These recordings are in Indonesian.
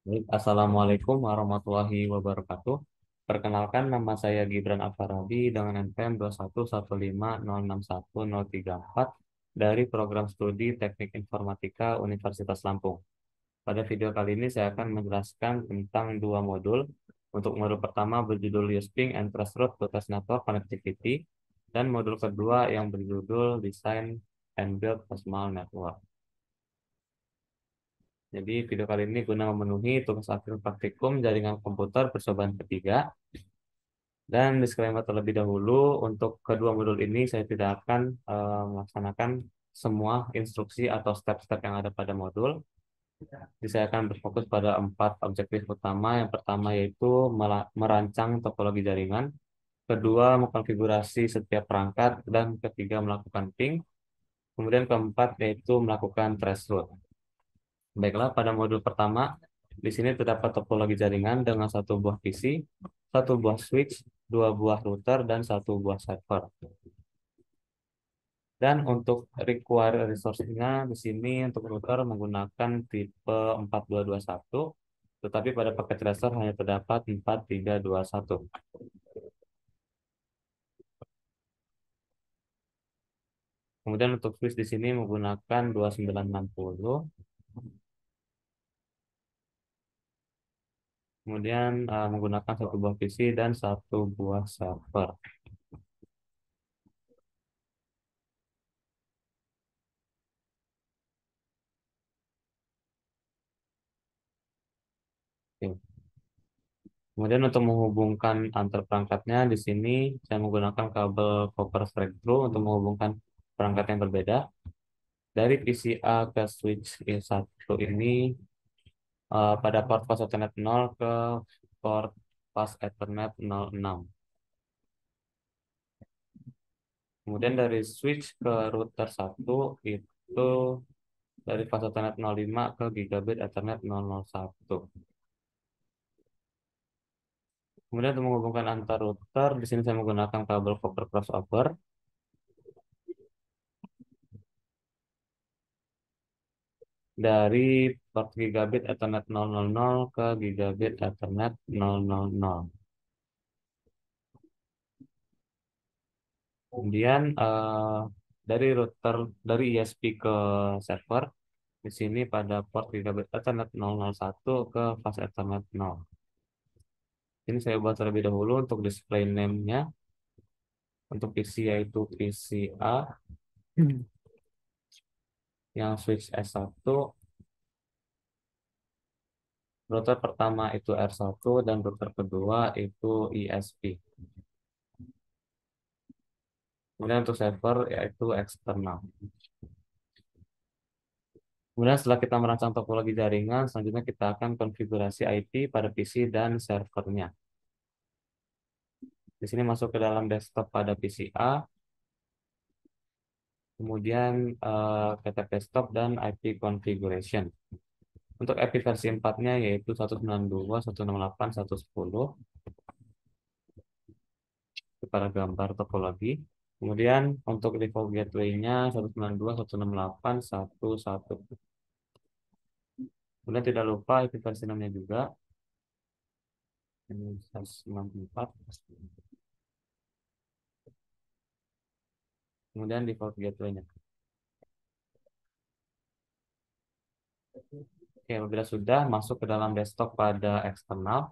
Baik, Assalamualaikum warahmatullahi wabarakatuh. Perkenalkan, nama saya Gibran Alfarabi dengan NPM 211506103 dari program studi Teknik Informatika Universitas Lampung. Pada video kali ini saya akan menjelaskan tentang dua modul. Untuk modul pertama berjudul Using and Traceroute to Test Network Connectivity, dan modul kedua yang berjudul Design and Build a Small Network. Jadi video kali ini guna memenuhi tugas akhir praktikum jaringan komputer percobaan ketiga. Dan disclaimer terlebih dahulu, untuk kedua modul ini saya tidak akan melaksanakan semua instruksi atau step-step yang ada pada modul. Jadi saya akan berfokus pada 4 objektif utama. Yang pertama yaitu merancang topologi jaringan, kedua mengkonfigurasi setiap perangkat, dan ketiga melakukan ping. Kemudian keempat yaitu melakukan traceroute. Baiklah, pada modul pertama, di sini terdapat topologi jaringan dengan satu buah PC, satu buah switch, dua buah router, dan satu buah server. Dan untuk require resource-nya di sini untuk router menggunakan tipe 4221, tetapi pada paket tracer hanya terdapat 4321. Kemudian untuk switch di sini menggunakan 2960. Kemudian menggunakan satu buah PC dan satu buah server. Oke. Kemudian untuk menghubungkan antar perangkatnya di sini saya menggunakan kabel copper straight through untuk menghubungkan perangkat yang berbeda. Dari PCA ke switch I1 ini pada port fast Ethernet 0 ke port fast Ethernet 06. Kemudian dari switch ke router 1 itu dari fast Ethernet 05 ke gigabit Ethernet 001. Kemudian untuk menghubungkan antar router, di sini saya menggunakan kabel copper crossover dari port gigabit Ethernet 000 ke gigabit Ethernet 000. Kemudian dari router dari ISP ke server di sini pada port gigabit Ethernet 001 ke fast Ethernet 0. Ini saya buat terlebih dahulu untuk display name-nya. Untuk PC yaitu PCA yang switch S1, router pertama itu R1, dan router kedua itu ISP. Kemudian untuk server yaitu eksternal. Kemudian setelah kita merancang topologi jaringan, selanjutnya kita akan konfigurasi IP pada PC dan servernya. Di sini masuk ke dalam desktop pada PCA, kemudian ke tab desktop dan IP configuration. Untuk IP versi 4-nya yaitu 192.168.110 pada gambar topologi. Kemudian untuk default gateway-nya 192.168.1.1. Kemudian tidak lupa IP versi 6-nya juga. Ini 194. Kemudian default gateway-nya. Oke, apabila sudah masuk ke dalam desktop pada eksternal,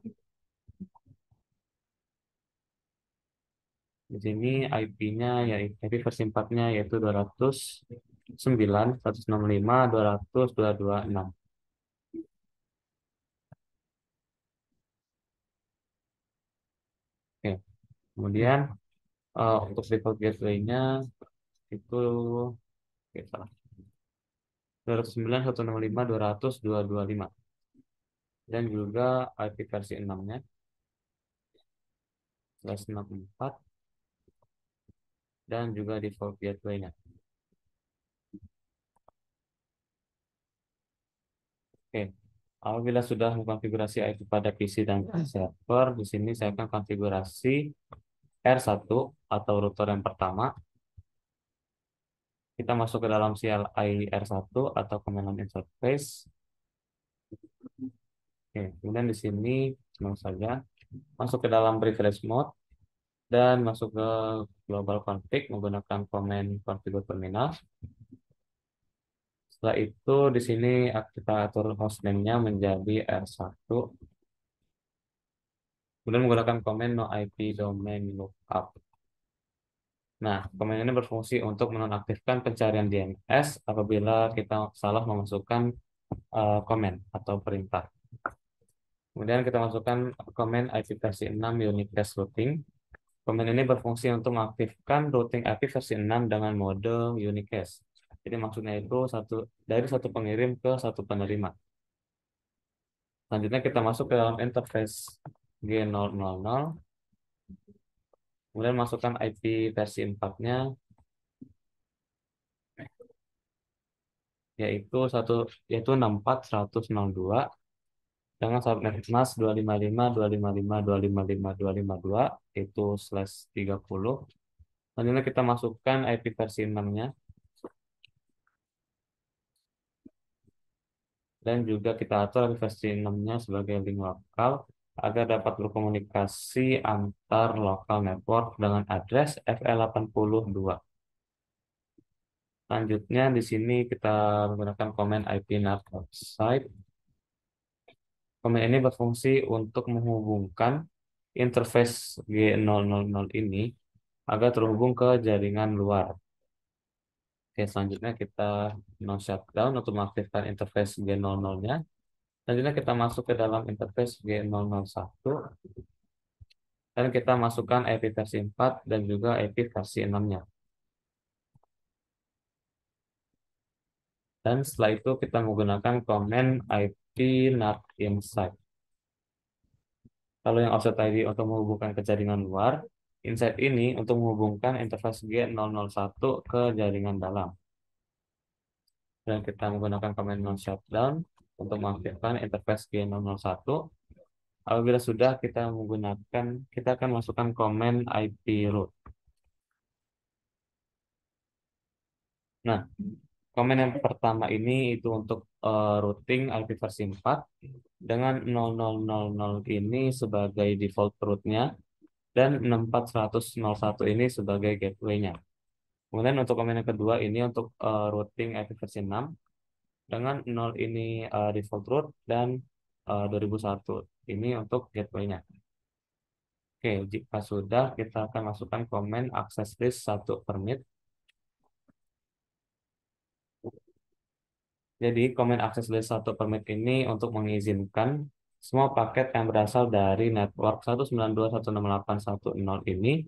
di sini IP-nya yaitu IP versi 4-nya yaitu 209, 165, 200, 226. Oke, kemudian untuk default gateway-nya itu oke, salah. 209, 165, 200, 225. Dan juga IP versi 6-nya 164 dan juga default gateway-nya. Oke, apabila sudah mengkonfigurasi IP pada PC dan server, di sini saya akan konfigurasi R1 atau router yang pertama. Kita masuk ke dalam CLI R1 atau command line interface. Oke, kemudian di sini langsung saja masuk ke dalam privilege mode dan masuk ke global config menggunakan command configure terminal. Setelah itu di sini kita atur hostname-nya menjadi R1. Kemudian menggunakan command no IP domain lookup. Nah, command ini berfungsi untuk menonaktifkan pencarian DNS apabila kita salah memasukkan command atau perintah. Kemudian kita masukkan command IP versi 6 unique cache routing. Command ini berfungsi untuk mengaktifkan routing IP versi 6 dengan mode unique cache. Jadi maksudnya itu dari satu pengirim ke satu penerima. Selanjutnya kita masuk ke dalam interface G000. Kemudian masukkan IP versi 4-nya, yaitu 64.100.02 dengan subnet mask 255.255.255.252 itu /30. Selanjutnya kita masukkan IP versi 6-nya dan juga kita atur IP versi 6-nya sebagai link lokal agar dapat berkomunikasi antar lokal network dengan address FL82. Selanjutnya di sini kita menggunakan command IP NAT outside. Command ini berfungsi untuk menghubungkan interface G000 ini agar terhubung ke jaringan luar. Oke, selanjutnya kita no shutdown untuk mengaktifkan interface G00-nya. Selanjutnya kita masuk ke dalam interface G001 dan kita masukkan IP versi 4 dan juga IP versi 6-nya. Dan setelah itu kita menggunakan command IP NAT inside. Kalau yang offset ID untuk menghubungkan ke jaringan luar, inside ini untuk menghubungkan interface G001 ke jaringan dalam. Dan kita menggunakan command non shutdown untuk mengaktifkan interface G001. Apabila sudah kita akan masukkan command IP root. Nah, command yang pertama ini itu untuk routing IP versi 4 dengan 0000 ini sebagai default rootnya dan 64.100.01 ini sebagai gateway-nya. Kemudian untuk command yang kedua ini untuk routing IP versi 6 dengan 0 ini default root dan 2001 ini untuk gateway-nya. Oke, jika sudah kita akan masukkan command access list 1 permit. Jadi command access list 1 permit ini untuk mengizinkan semua paket yang berasal dari network 192.168.1.0 ini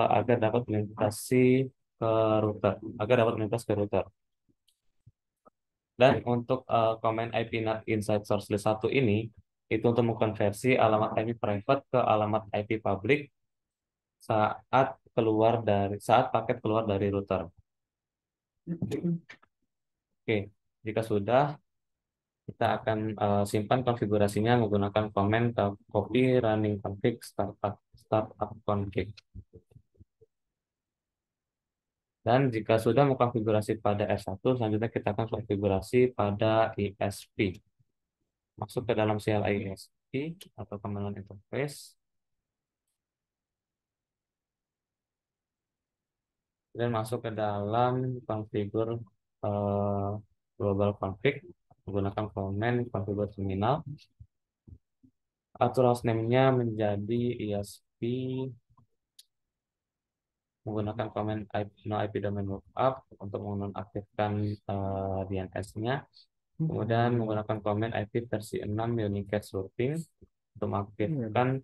agar dapat melintasi ke router, agar dapat melintas ke router. Dan untuk command IP NAT inside source list 1 ini itu untuk mengkonversi alamat IP private ke alamat IP public saat paket keluar dari router. Oke, jika sudah kita akan simpan konfigurasinya menggunakan command copy running config startup config. Dan jika sudah mengkonfigurasi pada R1, selanjutnya kita akan konfigurasi pada ISP. Masuk ke dalam CLI ISP atau command interface. Dan masuk ke dalam configure eh, global config menggunakan command configure terminal. Atur hostname-nya menjadi ISP menggunakan command no IP domain lookup untuk menonaktifkan DNS-nya. Kemudian menggunakan command IP versi 6 unique cache routing untuk mengaktifkan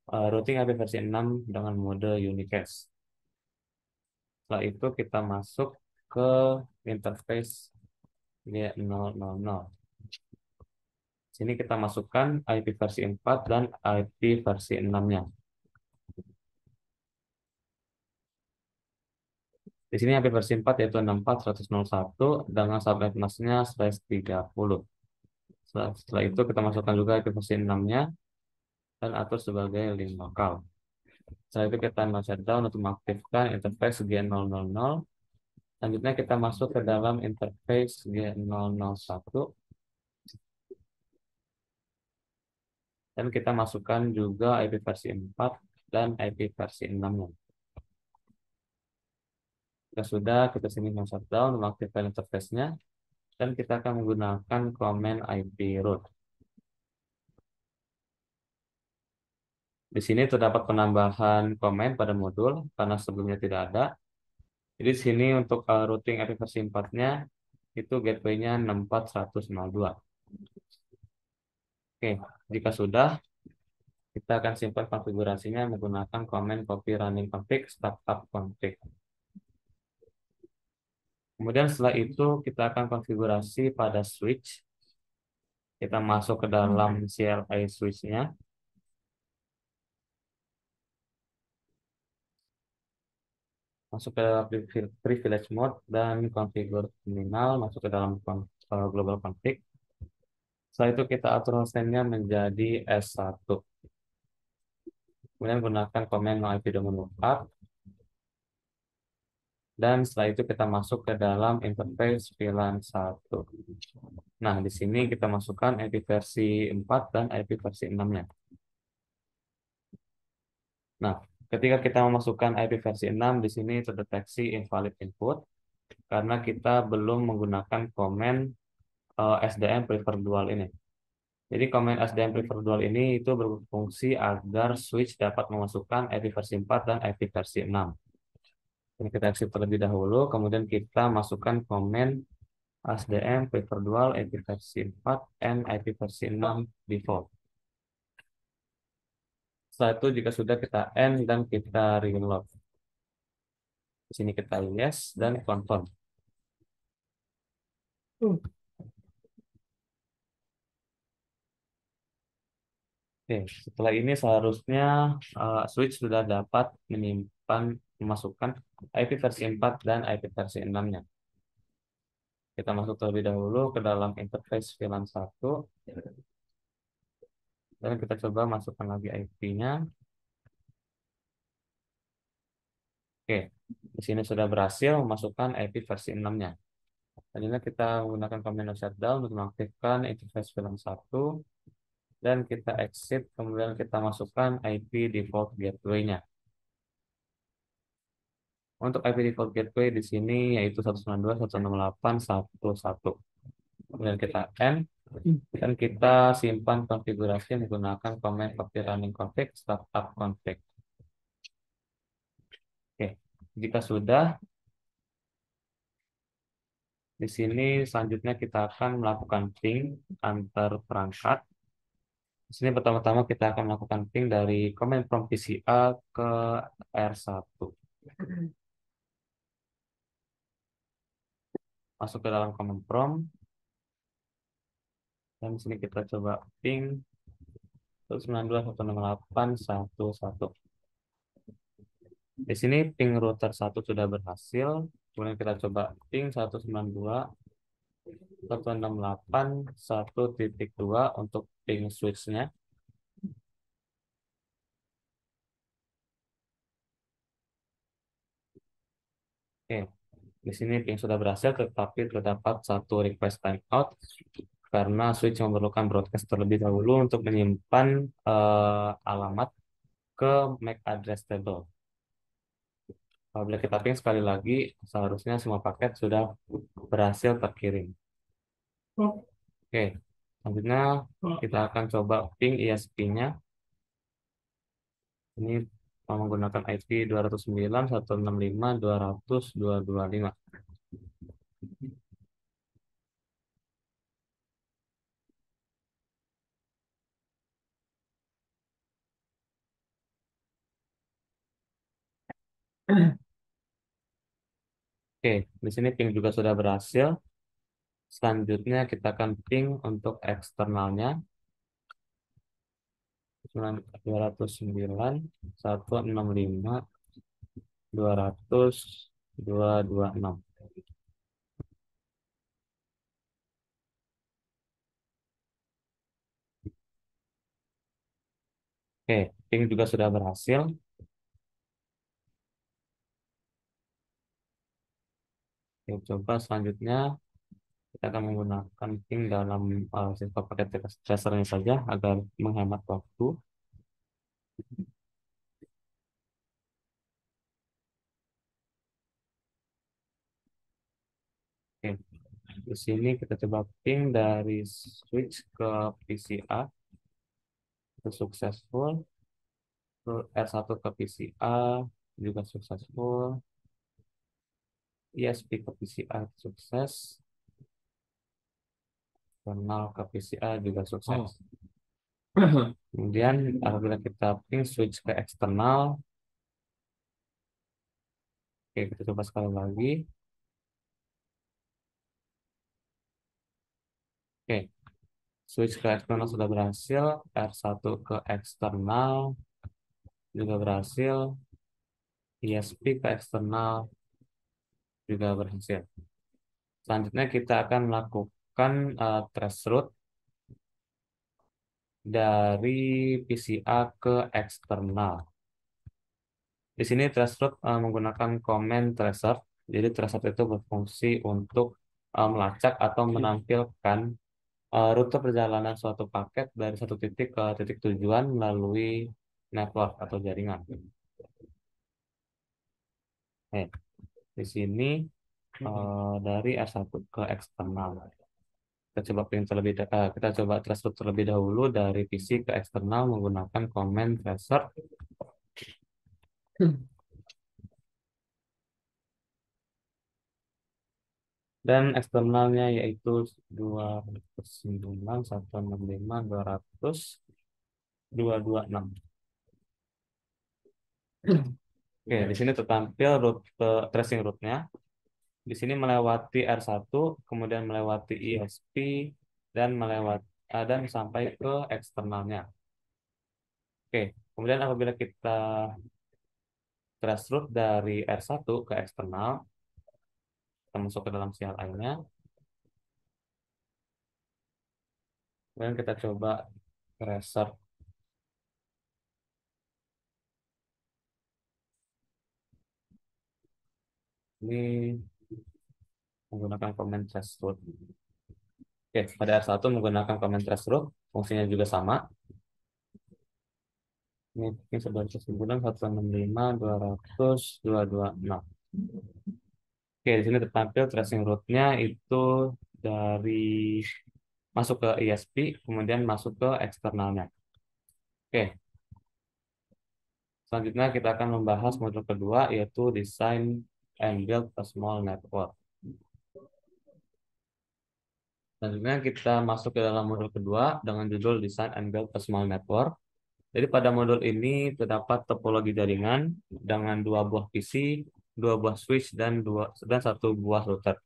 routing IP versi 6 dengan mode unique cache. Setelah itu kita masuk ke interface G000. Sini kita masukkan IP versi 4 dan IP versi 6-nya. Di sini IP versi 4 yaitu 64.100.01 dengan subnet masknya /30. Setelah itu kita masukkan juga IP versi 6-nya dan atur sebagai link lokal. Setelah itu kita no shutdown untuk mengaktifkan interface G000. Selanjutnya kita masuk ke dalam interface G001. Dan kita masukkan juga IP versi 4 dan IP versi 6-nya. Jika sudah, kita sini mau shutdown, mengaktifkan interface-nya, dan kita akan menggunakan command IP root. Di sini terdapat penambahan komen pada modul karena sebelumnya tidak ada. Jadi di sini untuk routing IP versi 4-nya itu gateway-nya 64102. Oke, jika sudah, kita akan simpan konfigurasinya menggunakan command copy running config startup config. Kemudian setelah itu kita akan konfigurasi pada switch. Kita masuk ke dalam CLI switch-nya. Masuk ke privilege mode dan configure terminal, masuk ke dalam global config. Setelah itu kita atur hostname-nya menjadi S1. Kemudian gunakan command no IP domain lookup. Dan setelah itu kita masuk ke dalam interface VLAN 1. Nah, di sini kita masukkan IP versi 4 dan IP versi 6-nya. Nah, ketika kita memasukkan IP versi 6, di sini terdeteksi invalid input karena kita belum menggunakan command SDM prefer dual ini. Jadi command SDM prefer dual ini itu berfungsi agar switch dapat memasukkan IP versi 4 dan IP versi 6. Ini kita exit terlebih dahulu, kemudian kita masukkan command SDM prefer dual IP versi 4 and IP versi 6 default. Setelah itu jika sudah kita end dan kita reload. Di sini kita yes dan confirm. Oke, setelah ini seharusnya switch sudah dapat menyimpan memasukkan IP versi 4 dan IP versi 6-nya. Kita masuk terlebih dahulu ke dalam interface VLAN 1 dan kita coba masukkan lagi IP-nya. Oke, di sini sudah berhasil memasukkan IP versi 6-nya. Selanjutnya kita menggunakan command shutdown untuk mengaktifkan interface VLAN 1 dan kita exit, kemudian kita masukkan IP default gateway-nya. Untuk IP default gateway di sini yaitu 192.168.1.1. Kemudian kita end dan kita simpan konfigurasi menggunakan command copy running config startup config. Oke, jika sudah, di sini selanjutnya kita akan melakukan ping antar perangkat. Di sini pertama-tama kita akan melakukan ping dari command prompt PCA ke R1. Masuk ke dalam command prompt. Dan di sini kita coba ping 192.168.1.1. Di sini ping router 1 sudah berhasil. Kemudian kita coba ping 192.168.1.2 untuk ping switch-nya. Oke, di sini ping sudah berhasil, tetapi terdapat satu request timeout karena switch memerlukan broadcast terlebih dahulu untuk menyimpan alamat ke MAC address table. Apabila kita ping sekali lagi, seharusnya semua paket sudah berhasil terkirim. Oke, selanjutnya kita akan coba ping ISP-nya. Ini menggunakan IP 209.165.200.225. Oke, di sini ping juga sudah berhasil. Selanjutnya kita akan ping untuk eksternalnya 209.165.200.226. Oke, ping juga sudah berhasil. Oke, coba selanjutnya Kita akan menggunakan ping dalam sifat paket tracernya saja agar menghemat waktu. Oke, di sini kita coba ping dari switch ke PCA itu successful, ke R1 ke PCA juga successful, ISP ke PCA sukses, kenal ke PCA juga sukses. Kemudian apabila kita ping switch ke eksternal, oke kita coba sekali lagi. Oke, switch ke eksternal sudah berhasil, R1 ke eksternal juga berhasil, ISP ke eksternal juga berhasil. Selanjutnya kita akan melakukan trace route dari PCA ke eksternal. Di sini trace route menggunakan command tracer. Jadi tracer itu berfungsi untuk melacak atau menampilkan rute perjalanan suatu paket dari satu titik ke titik tujuan melalui network atau jaringan. Di sini dari R1 ke eksternal. Kita coba trace terlebih dahulu dari PC ke eksternal menggunakan command tracer. Dan eksternalnya yaitu 209, 165, 200, 226. Oke, di sini tertampil rute tracing route-nya. Di sini melewati R1, kemudian melewati ISP dan dan sampai ke eksternalnya. Oke, kemudian apabila kita trace route dari R1 ke eksternal, kita masuk ke dalam CLI-nya. Kemudian kita coba tracer ini menggunakan command trace route. Oke, pada R1 menggunakan command trace route, fungsinya juga sama. Ini 1109, 165, 200, 226. Oke, di sini tertampil tracing route-nya itu dari masuk ke ISP, kemudian masuk ke eksternalnya. Oke, selanjutnya kita akan membahas modul kedua, yaitu Design and Build a Small Network. Selanjutnya kita masuk ke dalam modul kedua dengan judul Design and Build a Small Network. Jadi pada modul ini terdapat topologi jaringan dengan 2 buah PC, 2 buah switch, dan 1 buah router.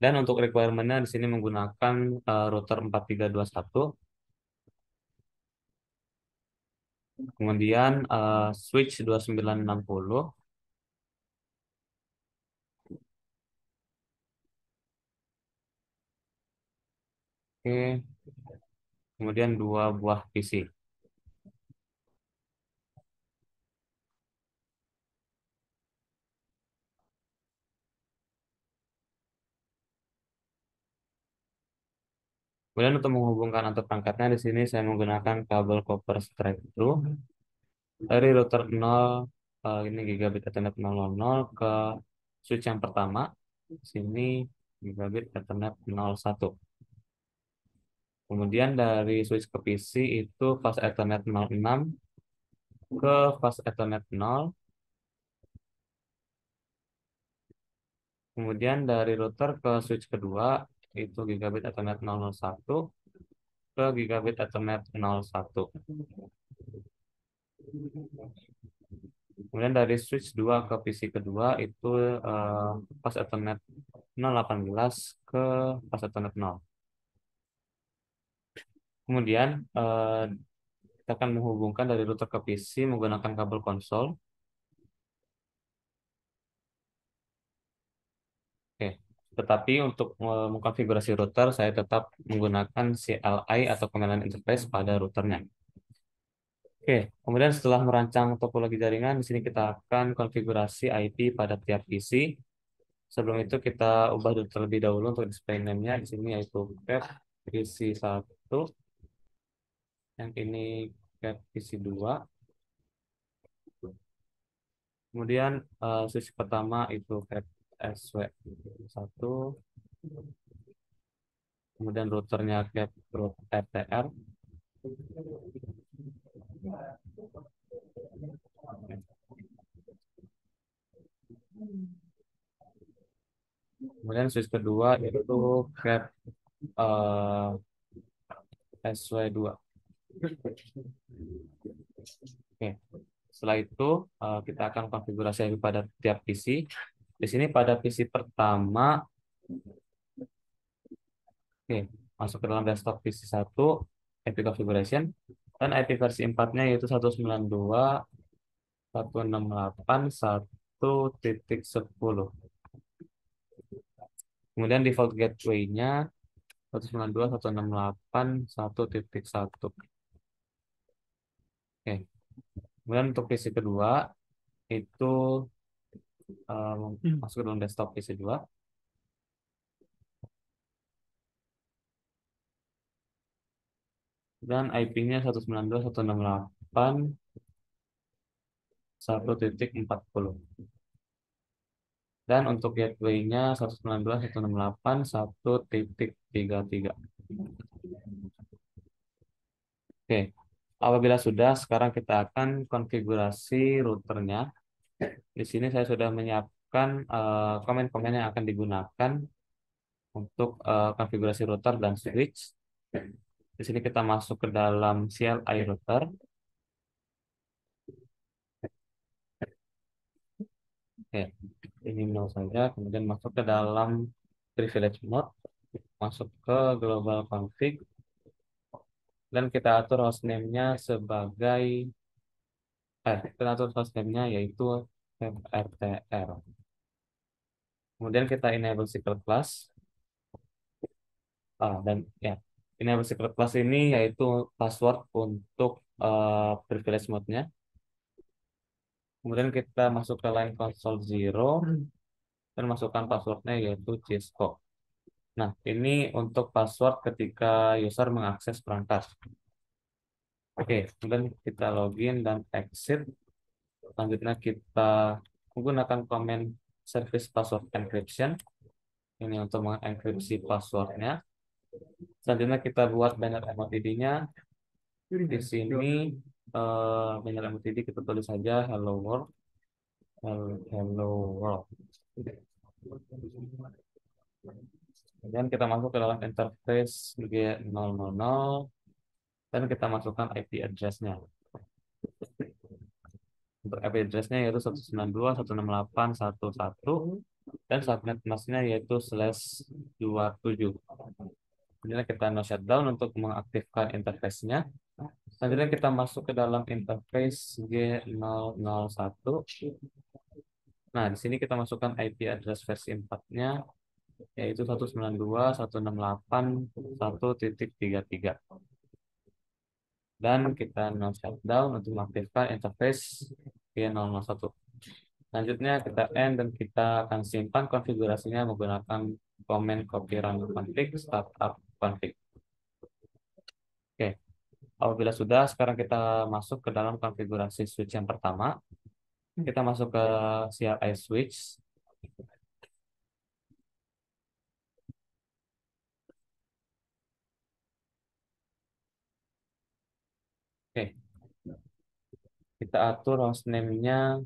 Dan untuk requirement-nya di sini menggunakan router 4321, kemudian switch 2960, oke, kemudian 2 buah PC. Kemudian untuk menghubungkan antar perangkatnya di sini saya menggunakan kabel copper straight through dari router 0 ini gigabit Ethernet 000 ke switch yang pertama. Di sini gigabit Ethernet 01. Kemudian dari switch ke PC itu fast Ethernet 06 ke fast Ethernet 0. Kemudian dari router ke switch kedua itu gigabit Ethernet 001 ke gigabit Ethernet 01. Kemudian dari switch 2 ke PC kedua itu fast Ethernet 018 ke fast Ethernet 0. Kemudian kita akan menghubungkan dari router ke PC menggunakan kabel konsol. Oke, tetapi untuk mengkonfigurasi router saya tetap menggunakan CLI atau Command Interface pada routernya. Oke, kemudian setelah merancang topologi jaringan, di sini kita akan konfigurasi IP pada tiap PC. Sebelum itu kita ubah dulu terlebih dahulu untuk display name-nya. Di sini yaitu tab isi 1, yang ini tab isi 2. Kemudian switch pertama itu tab SW1. Kemudian routernya tab root RTR. Kemudian switch kedua itu tab SW2. Oke. Setelah itu kita akan konfigurasi pada tiap PC. Di sini pada PC pertama, oke, masuk ke dalam desktop PC 1, IP configuration, dan IP versi 4-nya yaitu 192.168.1.10. Kemudian default gateway-nya 192.168.1.1. Oke. Kemudian untuk PC kedua itu masuk ke dalam desktop PC 2. Dan IP-nya 192.168.1.40. Dan untuk gateway-nya 192.168.1.33. Oke, apabila sudah, sekarang kita akan konfigurasi routernya. Di sini saya sudah menyiapkan komen-komen yang akan digunakan untuk konfigurasi router dan switch. Di sini kita masuk ke dalam CLI router. Oke, ini nol saja. Kemudian masuk ke dalam privilege mode, masuk ke global config, dan kita atur hostname-nya sebagai kita atur hostname-nya yaitu RTR. Kemudian kita enable secret class. Dan ya, enable secret class ini yaitu password untuk privilege mode-nya. Kemudian kita masuk ke line console 0 dan masukkan passwordnya yaitu Cisco. Nah, ini untuk password ketika user mengakses perangkat. Oke, kemudian kita login dan exit. Selanjutnya kita menggunakan komen service password encryption. Ini untuk mengenkripsi passwordnya. Selanjutnya kita buat banner MOTD-nya. Di sini banner MOTD kita tulis saja hello world. Hello world. Kemudian kita masuk ke dalam interface G000 dan kita masukkan IP address-nya. Untuk IP address-nya yaitu 192.168.1.1 dan subnet mask-nya yaitu /27. Kemudian kita no shutdown untuk mengaktifkan interface-nya. Selanjutnya kita masuk ke dalam interface G001. Nah, di sini kita masukkan IP address versi 4-nya yaitu 192.168.1.33. Dan kita no shutdown untuk mengaktifkan interface G001. Selanjutnya kita end dan kita akan simpan konfigurasinya menggunakan komen copy run config startup config. Oke, apabila sudah, sekarang kita masuk ke dalam konfigurasi switch yang pertama. Kita masuk ke CLI switch. Oke, kita atur hostname-nya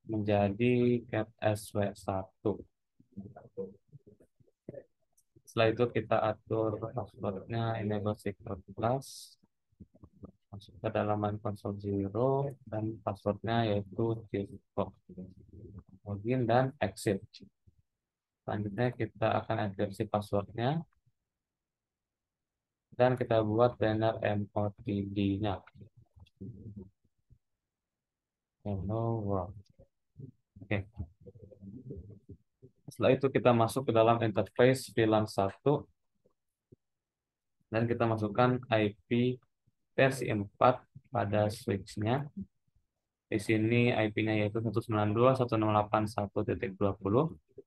menjadi cat SW1. Setelah itu kita atur passwordnya enable secret class, masuk ke dalam line console 0 dan passwordnya yaitu Cisco. Login dan exit. Selanjutnya kita akan enkripsi passwordnya dan kita buat banner MOTD-nya. Hello world. Oke. Setelah itu kita masuk ke dalam interface VLAN 1 dan kita masukkan IP versi 4 pada switch-nya. Di sini IP-nya yaitu 192.168.1.20.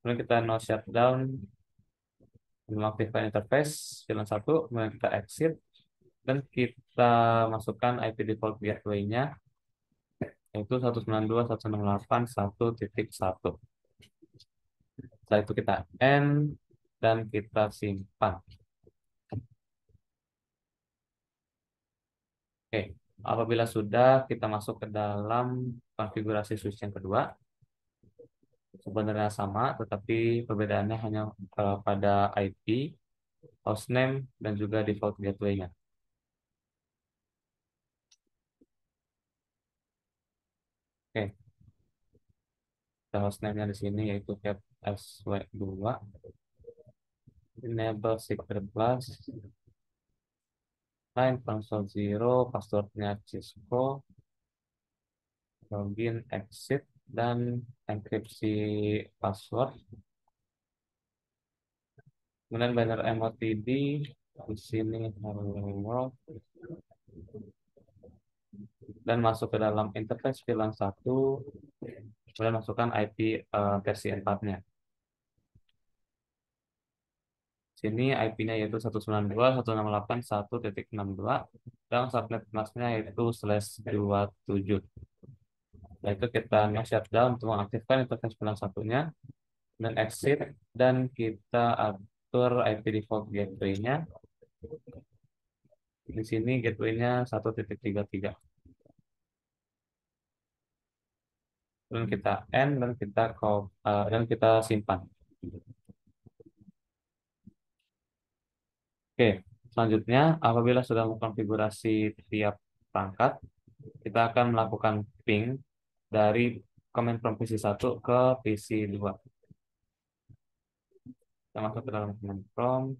Kemudian kita no shutdown, mengaktifkan interface VLAN 1, kemudian kita exit, dan kita masukkan IP default gateway-nya, yaitu 192.168.1.1. Setelah itu kita end, dan kita simpan. Oke, apabila sudah, kita masuk ke dalam konfigurasi switch yang kedua. Sebenarnya sama, tetapi perbedaannya hanya pada IP, hostname, dan juga default gateway-nya. Oke, kita hostname-nya di sini yaitu cat sw2, enable secret class, line console 0, passwordnya Cisco, login, exit, dan enkripsi password. Kemudian banner MOTD di sini hello world, dan masuk ke dalam interface VLAN 1, kemudian masukkan IP versi 4-nya. Sini IP-nya yaitu 192.168.1.62, dan subnet masknya yaitu /27. Nah, itu kita shutdown untuk mengaktifkan interface VLAN 1-nya, dan exit, dan kita atur IP default gateway-nya. Di sini gateway-nya 1.33. Dan kita end, dan kita simpan. Oke, selanjutnya apabila sudah mengkonfigurasi tiap perangkat, kita akan melakukan ping dari command prompt PC1 ke PC2. Kita masuk ke dalam command prompt.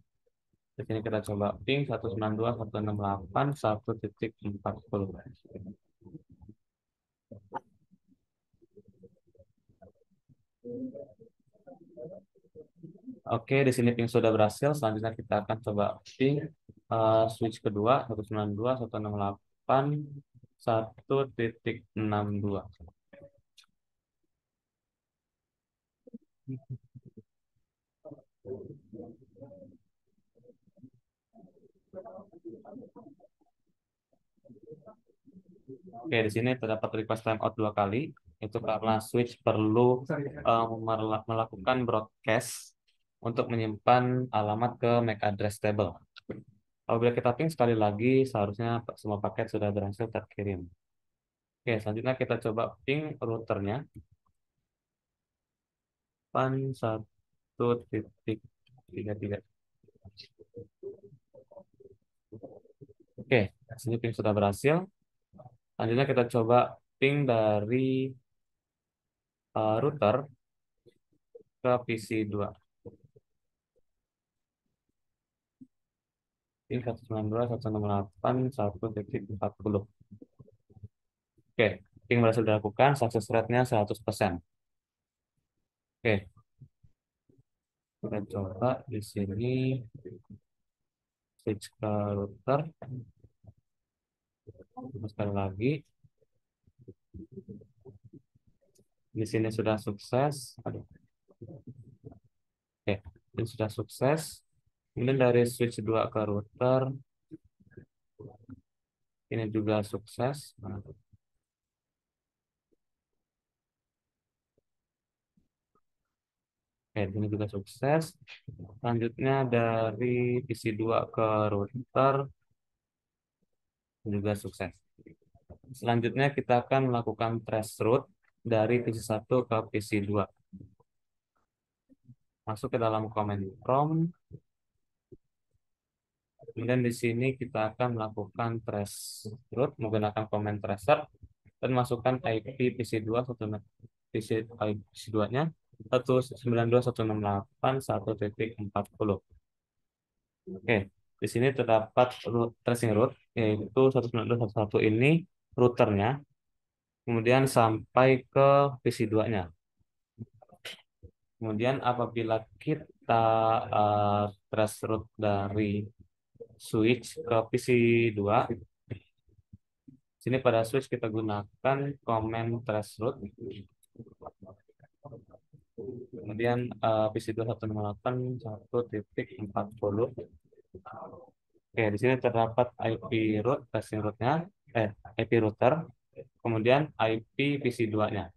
Di sini kita coba ping 192.168.1.40. Oke, di sini ping sudah berhasil. Selanjutnya kita akan coba ping switch kedua 192.168.1.62. Oke, di sini terdapat request timeout 2 kali. Itu karena switch perlu melakukan broadcast untuk menyimpan alamat ke MAC address table. Apabila kita ping sekali lagi, seharusnya semua paket sudah berhasil terkirim. Oke, selanjutnya kita coba ping routernya. 1.33. Oke, sini ping sudah berhasil. Selanjutnya kita coba ping dari router ke PC2. Ping 192.168.1.40. Oke, ping berhasil dilakukan, success rate-nya 100%. Oke, kita coba di sini switch ke router. Sekali lagi, di sini sudah sukses. Oke, ini sudah sukses. Kemudian dari switch 2 ke router, ini juga sukses. Oke, ini juga sukses. Selanjutnya dari PC2 ke router juga sukses. Selanjutnya kita akan melakukan trace route dari PC1 ke PC2. Masuk ke dalam command prompt. Kemudian di sini kita akan melakukan trace route menggunakan command tracer dan masukkan IP PC2 PC2-nya 192.168.1.40. Oke, di sini terdapat tracing route yaitu 192.1.1 ini routernya, kemudian sampai ke PC2-nya. Kemudian apabila kita trace route dari switch ke PC2, sini pada switch kita gunakan command trace route. Kemudian PC 2158 1.40. Oke, di sini terdapat IP root, passing rootnya, IP router, kemudian IP PC2-nya.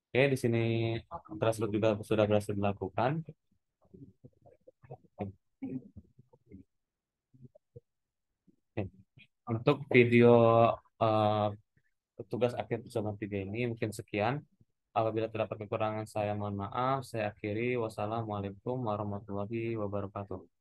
Oke, di sini transfer juga sudah berhasil dilakukan. Oke. Untuk video eh, tugas akhir percobaan 3 ini mungkin sekian. Apabila terdapat kekurangan saya mohon maaf. Saya akhiri. Wassalamualaikum warahmatullahi wabarakatuh.